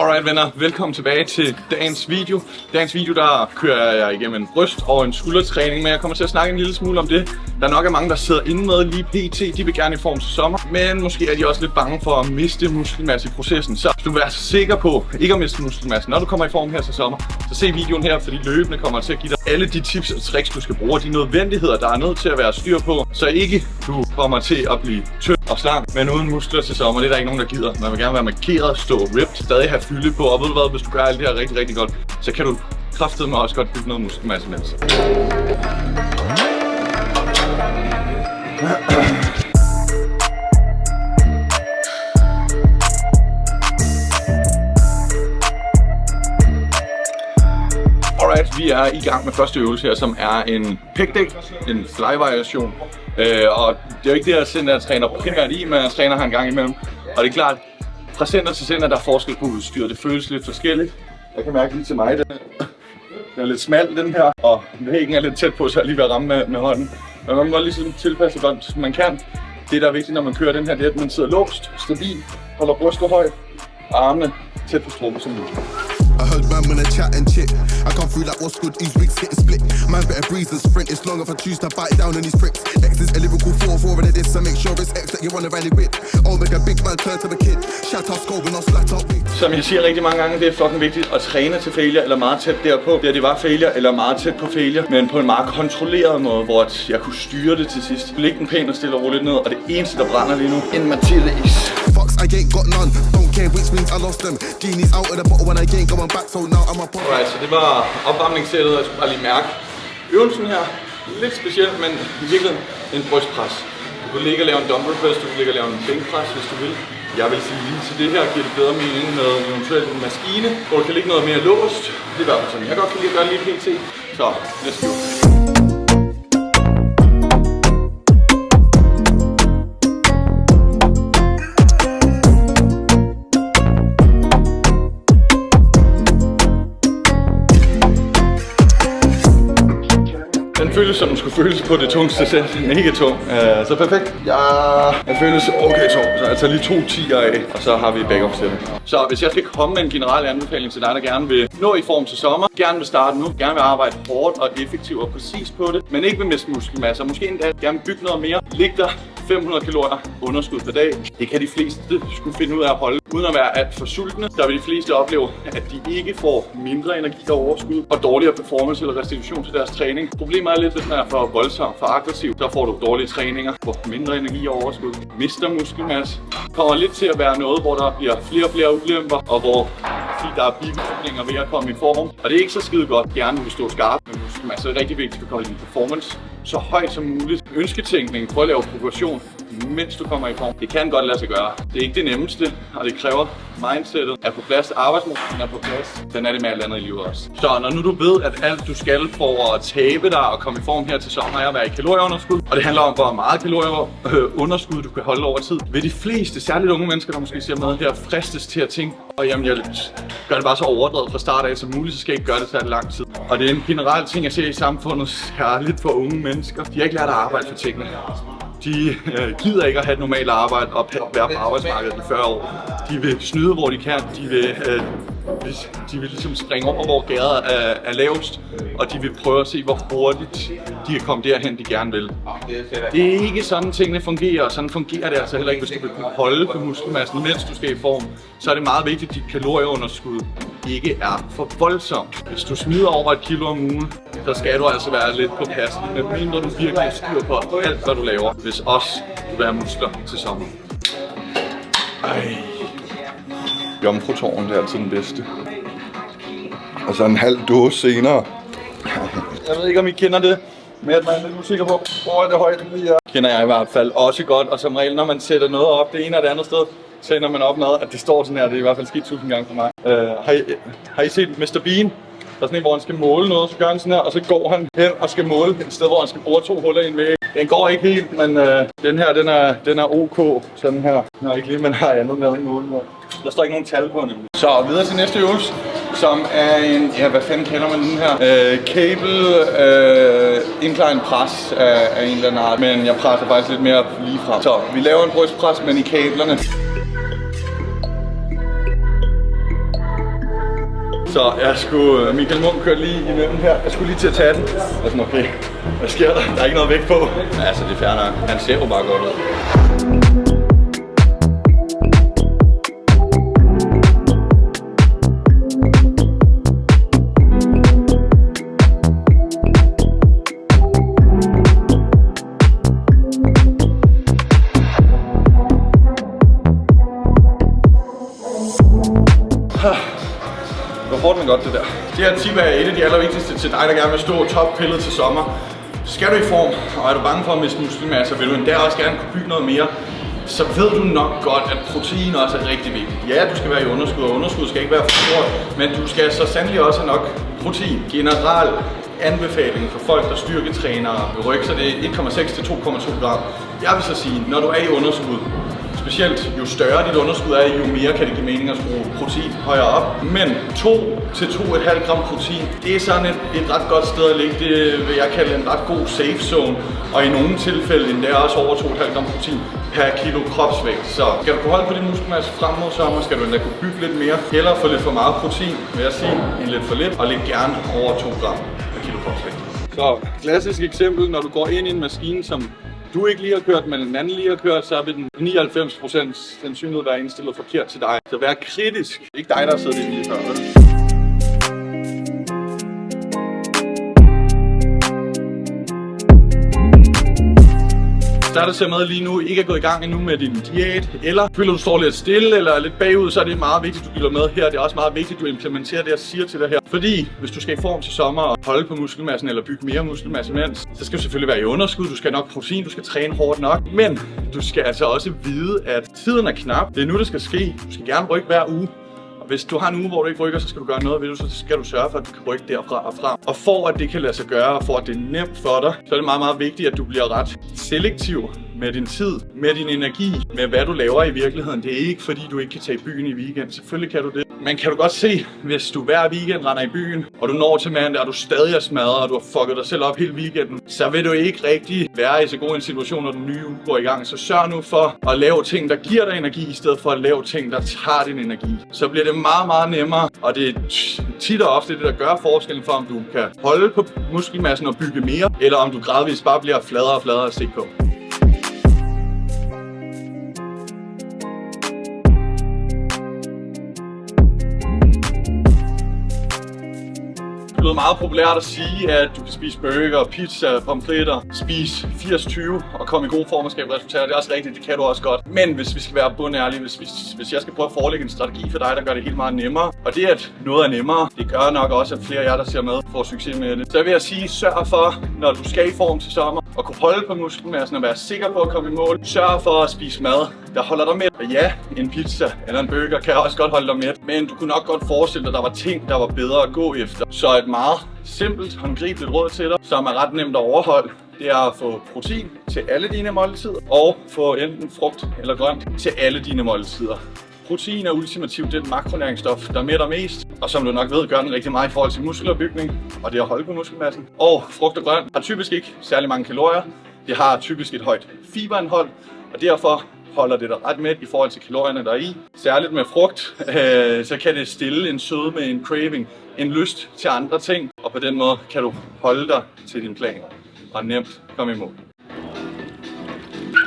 Alright venner, velkommen tilbage til dagens video. Dagens video der kører jeg igennem en bryst- og en skuldertræning, men jeg kommer til at snakke en lille smule om det. Der nok er mange, der sidder inde med lige pt. De vil gerne i form til sommer, men måske er de også lidt bange for at miste muskelmasse i processen. Så hvis du vil være sikker på ikke at miste muskelmasse, når du kommer i form her til sommer, så se videoen her, fordi løbende kommer til at give dig alle de tips og tricks, du skal bruge, og de nødvendigheder, der er nødt til at være styr på, så ikke du kommer til at blive tynd og slank, men uden muskler til sommer. Det er der ikke nogen, der gider. Man vil gerne være markeret, stå ripped, stadig have fylde på, og ved du hvad, hvis du gør alt det her rigtig, rigtig godt, så kan du kraftedeme også godt bygge noget muskelmasse mens. Alright, vi er i gang med første øvelse her, som er en pækdæk, en fly-variation. Og det er jo ikke det, jeg træner primært i, men jeg træner her en gang imellem. Og det er klart, fra center til center, der er forskel på udstyr. Det føles lidt forskelligt. Jeg kan mærke lige til mig, den er lidt smal, den her, og væggen er lidt tæt på, så jeg lige ved at ramme med hånden. Men man må ligesom tilpasse godt, som man kan. Det, der er vigtigt, når man kører den her, det er, at man sidder låst, stabil, holder brystet højt, og armene tæt på struben som muligt. I heard man when I chat and chit. I come through like what's good, these wigs getting split. Man better breeze and sprint, it's long if I choose to bite down on these pricks. X is a lyrical 4-4 in this, so make sure it's X that you wanna rally with. Oh, make a big man turn to a kid. Shout out scope and I'll slat up. Som jeg siger rigtig mange gange, det er fucking vigtigt at træne til failure eller meget tæt derpå. Det var failure eller meget tæt på failure, men på en meget kontrolleret måde, hvor jeg kunne styre det til sidst. Læg den pænt og stille og roligt ned, og det eneste, der brænder lige nu, en Martinez. Fox, I ain't got none. Don't care which means I lost them. Genie's out of the bottle when I ain't going back, so now I'm a pop. Alright, så det var opvarmningssættet, og jeg skulle bare lige mærke øvelsen her. Lidt specielt, men i virkeligheden en brystpres. Du kan ligge og lave en dumbbell press, du kan ligge og lave en bænkpres, hvis du vil. Jeg vil sige lige til det her giver det bedre mening med eventuelt en maskine, hvor du kan ligge noget mere låst. Det er i hvert fald sådan, jeg godt kan lide at gøre lige pt. Så, let's go. Den føles som den skulle føles på det tungeste sæt. Mega tung. Så perfekt. Jeg føles okay tung. Så jeg tager lige 2 10'er af, og så har vi backup-sættet. Så hvis jeg skal komme med en generel anbefaling til dig, der gerne vil nå i form til sommer, gerne vil starte nu, gerne vil arbejde hårdt og effektivt og præcis på det, men ikke vil miste muskelmasse, måske endda gerne bygge noget mere, lig der 500 kalorier underskud per dag. Det kan de fleste skulle finde ud af at holde, uden at være alt for sultne. Der vil de fleste opleve, at de ikke får mindre energi og overskud og dårligere performance eller restitution til deres træning. Problemet er lidt, hvis man er for voldsom, for aggressiv, så får du dårlige træninger, får mindre energi og overskud, mister muskelmasse. Kommer lidt til at være noget, hvor der bliver flere og flere ulemper, og hvor der er bivirkninger ved at komme i form. Og det er ikke så skide godt. Gerne vil stå skarp med muskelmasse. Det er rigtig vigtigt at holde din performance så højt som muligt. Ønsketænkning, prøv at lave progression, mens du kommer i form. Det kan godt lade sig gøre. Det er ikke det nemmeste, og det kræver mindsetet er på plads, arbejdsmoden er på plads. Den er det med alt andet i livet også. Så når nu du ved, at alt du skal for at tabe dig og komme i form her til sommer er at være i kalorieunderskud, og det handler om, hvor meget kalorieunderskud du kan holde over tid, vil de fleste, særligt unge mennesker, der måske ser med her, fristes til at tænke, og jamen jeg gør det bare så overdrevet fra start af som muligt, så skal jeg ikke gøre det til lang tid. Og det er en generel ting, jeg ser i samfundet, særligt for unge mennesker. De har ikke lært at arbejde for tingene. De gider ikke at have et normalt arbejde og være på arbejdsmarkedet i 40 år. De vil snyde, hvor de kan. De vil ligesom springe over, hvor gæret er lavest. Og de vil prøve at se, hvor hurtigt de kan komme derhen, de gerne vil. Det er ikke sådan, tingene fungerer, og sådan fungerer det altså heller ikke, hvis du vil kunne holde på muskelmassen, mens du skal i form. Så er det meget vigtigt, at dit kalorieunderskud ikke er for voldsomt. Hvis du smider over 1 kilo om ugen, så skal du altså være lidt på passen, medmindre du virkelig styr på alt, hvad du laver, hvis også du vil have muskler til sommer. Ej. Jomfrutårn, det er altid den bedste. Og så en halv dåse senere. Jeg ved ikke, om I kender det, men at man er lidt usikker på, hvor er det højt lige er. Kender jeg i hvert fald også godt, og som regel, når man sætter noget op det ene og det andet sted, så ender man op med, at det står sådan her. Det er i hvert fald sket 1000 gange for mig. Har I set Mr. Bean? Der er sådan en, hvor han skal måle noget, så gør han sådan her, og så går han hen og skal måle et sted, hvor han skal bore 2 huller i en væg. Den går ikke helt, men den her, den er ok, sådan her. Nå, ikke lige, men har andet med en måle. Der står ikke nogen tal på nemlig. Så videre til næste øvelse, som er en, ja hvad fanden kalder man den her? Cable incline pres af en eller anden art, men jeg presser faktisk lidt mere lige frem. Så vi laver en brystpres, men i kablerne. Så jeg skulle, Michael Munk kørte lige imellem her. Jeg skulle lige til at tage den. Og sådan, okay, hvad sker der? Der er ikke noget vægt på. Men altså, det er fair nok. Han ser jo bare godt ud. Hvor får den godt det der. Det her tip er et af de allervigtigste til dig, der gerne vil stå toppillet til sommer. Skal du i form, og er du bange for at miste muskelmasse, vil du endda også gerne kunne bygge noget mere, så ved du nok godt, at protein også er rigtig vigtigt. Ja, du skal være i underskud, og underskud skal ikke være for stort, men du skal så sandelig også have nok protein. Generelt anbefaling for folk, der styrketræner ved ryg, så det er 1,6 til 2,2 gram. Jeg vil så sige, når du er i underskud, specielt jo større dit underskud er, jo mere kan det give mening at skrue protein højere op. Men 2 til 2,5 gram protein, det er sådan et ret godt sted at ligge. Det vil jeg kalde en ret god safe zone. Og i nogle tilfælde endda også over 2,5 gram protein per kilo kropsvægt. Så skal du kunne holde på din muskelmasse frem mod sommer, skal du endda kunne bygge lidt mere. Eller få lidt for meget protein, vil jeg sige, end lidt for lidt. Og lidt gerne over 2 gram per kilo kropsvægt. Så klassisk eksempel, når du går ind i en maskine, som du ikke lige har kørt, men en anden lige har kørt, så vil den 99% sandsynlighed være indstillet forkert til dig. Så vær kritisk. Ikke dig, der har siddet inde i før. Så er der ser med lige nu ikke er gået i gang endnu med din diæt, eller føler du står lidt stille eller lidt bagud, så er det meget vigtigt, at du lytter med her. Det er også meget vigtigt, at du implementerer det, jeg siger til dig her. Fordi hvis du skal i form til sommer og holde på muskelmassen eller bygge mere muskelmasse imens, så skal du selvfølgelig være i underskud, du skal have nok protein, du skal træne hårdt nok. Men du skal altså også vide, at tiden er knap. Det er nu, det skal ske. Du skal gerne rykke hver uge. Og hvis du har en uge, hvor du ikke rykker, så skal du gøre noget ved det, så skal du sørge for, at du kan rykke derfra og frem. Og for at det kan lade sig gøre, og for at det er nemt for dig, så er det meget, meget vigtigt, at du bliver ret selektiv med din tid, med din energi, med hvad du laver i virkeligheden. Det er ikke fordi, du ikke kan tage i byen i weekend. Selvfølgelig kan du det. Men kan du godt se, hvis du hver weekend render i byen, og du når til mandag, og du stadig er smadret, og du har fucket dig selv op hele weekenden, så vil du ikke rigtig være i så god en situation, når den nye uge går i gang. Så sørg nu for at lave ting, der giver dig energi, i stedet for at lave ting, der tager din energi. Så bliver det meget, meget nemmere, og det er tit og ofte det, der gør forskellen for, om du kan holde på muskelmassen og bygge mere, eller om du gradvist bare bliver fladere og fladere at se på. Det er meget populært at sige, at du kan spise burger, pizza, pomfritter, spise 80-20 og komme i god form og skabe resultater. Det er også rigtigt, det kan du også godt. Men hvis vi skal være bundærlige, hvis jeg skal prøve at forelægge en strategi for dig, der gør det helt meget nemmere, og det at noget er nemmere, det gør nok også, at flere af jer, der ser med, får succes med det. Så vil jeg sige, sørg for, når du skal i form til sommer, at kunne holde på muskelmassen og være sikker på at komme i mål. Sørg for at spise mad, der holder dig mæt. Og ja, en pizza eller en burger kan også godt holde dig mæt, men du kunne nok godt forestille dig, at der var ting, der var bedre at gå efter. Så et meget simpelt, håndgribeligt råd til dig, som er ret nemt at overholde, det er at få protein til alle dine måltider, og få enten frugt eller grønt til alle dine måltider. Protein er ultimativt det makronæringsstof, der mætter mest, og som du nok ved, gør den rigtig meget i forhold til muskelopbygning, og det at holde på muskelmassen. Og frugt og grønt har typisk ikke særlig mange kalorier. Det har typisk et højt fiberindhold, og derfor holder det dig ret mæt i forhold til kalorierne, der er i. Særligt med frugt, så kan det stille en sødme, en craving, en lyst til andre ting, og på den måde kan du holde dig til din plan og nemt komme i mål.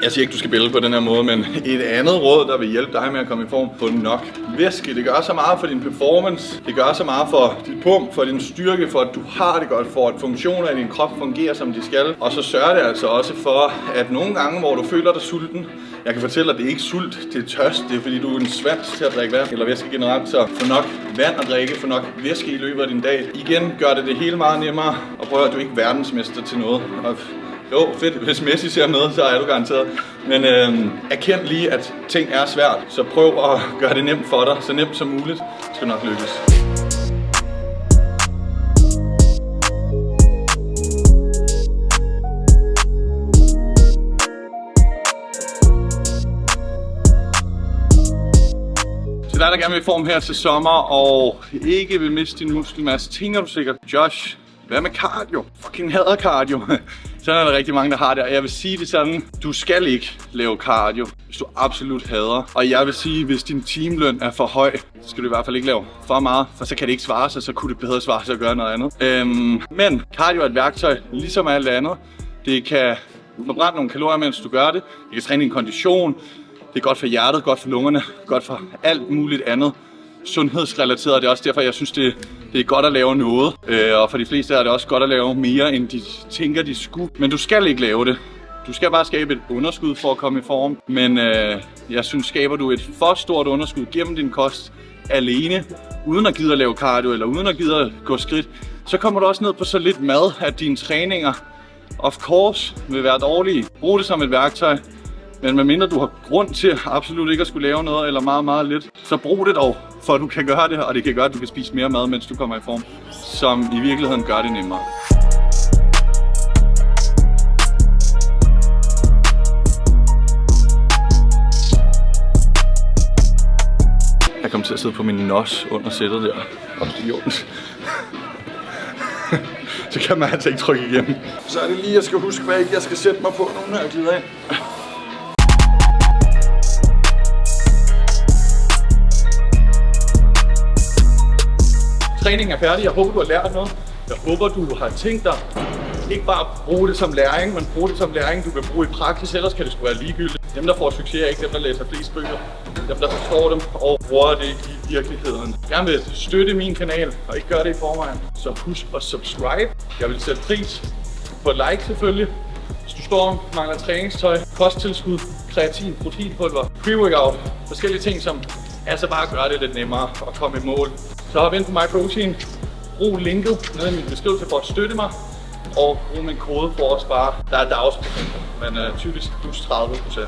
Jeg siger ikke, du skal bælge på den her måde, men et andet råd, der vil hjælpe dig med at komme i form, få nok væske. Det gør så meget for din performance, det gør så meget for dit pump, for din styrke, for at du har det godt, for at funktioner i din krop fungerer, som de skal. Og så sørger det altså også for, at nogle gange, hvor du føler dig sulten, jeg kan fortælle dig, at det er ikke sult, det er tørst, det er fordi du er en svans til at drikke vand, eller væske generelt, så få nok vand at drikke, få nok væske i løbet af din dag. Igen gør det hele meget nemmere, og prøv at du er ikke verdensmester til noget. Jo, fedt. Hvis Messi ser med, så er du garanteret. Men erkend lige, at ting er svært, så prøv at gøre det nemt for dig, så nemt som muligt. Det skal nok lykkes. Til dig, der gerne vil i form her til sommer, og ikke vil miste din muskelmasse, tænker du sikkert, Josh, hvad med cardio? Fucking hader cardio. Sådan er der rigtig mange, der har det, og jeg vil sige det sådan, du skal ikke lave cardio, hvis du absolut hader. Og jeg vil sige, hvis din timeløn er for høj, så skal du i hvert fald ikke lave for meget, for så kan det ikke svare sig, så kunne det bedre svare sig at gøre noget andet. Men cardio er et værktøj, ligesom alt andet. Det kan forbrænde nogle kalorier, mens du gør det. Det kan træne din kondition. Det er godt for hjertet, godt for lungerne, godt for alt muligt andet sundhedsrelateret. Det er også derfor, jeg synes, det er godt at lave noget. Og for de fleste er det også godt at lave mere, end de tænker, de skulle. Men du skal ikke lave det. Du skal bare skabe et underskud for at komme i form. Men jeg synes, skaber du et for stort underskud gennem din kost alene, uden at gide at lave cardio eller uden at gide at gå skridt, så kommer du også ned på så lidt mad, at dine træninger of course vil være dårlige. Brug det som et værktøj. Men medmindre du har grund til absolut ikke at skulle lave noget eller meget, meget lidt, så brug det dog, for at du kan gøre det, og det kan gøre, at du kan spise mere mad, mens du kommer i form, som i virkeligheden gør det nemmere. Jeg kom til at sidde på min nos under sættet der. Så kan man altså ikke trykke igennem. Så er det lige, jeg skal huske, hvad jeg skal sætte mig på nu, når jeg glider ind. Træningen er færdig. Jeg håber, du har lært noget. Jeg håber, du har tænkt dig ikke bare bruge det som læring, men bruge det som læring, du kan bruge i praksis. Ellers kan det sgu være ligegyldigt. Dem, der får succes, er ikke dem, der læser flest bøger. Dem, der forstår dem og bruger det i virkeligheden. Jeg gerne vil støtte min kanal og ikke gøre det i forvejen, så husk at subscribe. Jeg vil sætte pris på et like selvfølgelig. Hvis du står og mangler træningstøj, kosttilskud, kreatin, proteinpulver, pre-workout, forskellige ting, som altså bare gør det lidt nemmere at komme i mål. Så hop ind på MyProtein, brug linket nede i min beskrivelse for at støtte mig, og brug min kode for at spare. Der er dagsprocenter, men typisk plus 30%.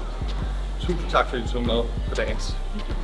Tusind tak fordi du så med på dagens video.